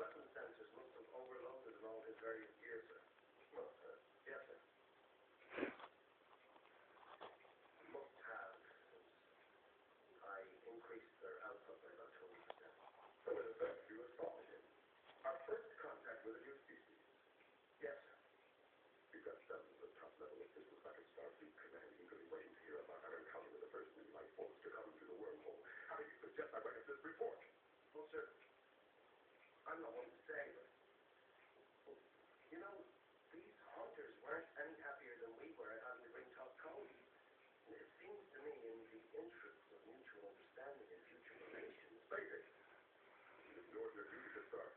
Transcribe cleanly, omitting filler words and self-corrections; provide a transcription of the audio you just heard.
weapon sensors must have overloaded in all his various gear, sir. Well, yes, sir. Must have, since I increased their output by about 20%. So in effect, you assaulted him. Our first contact with a new species. Yes, sir. You've got dozens of top-level officials back at Starfleet Command eagerly waiting to hear about our encounter with the first new life forms to come through the wormhole. How do you suggest I write this report? Well, sir, I'm not one to say, but, well, you know, these hunters weren't any happier than we were at having to bring top code. It seems to me, in the interests of mutual understanding and future relations, Basic. You ignored your duty to Starfleet.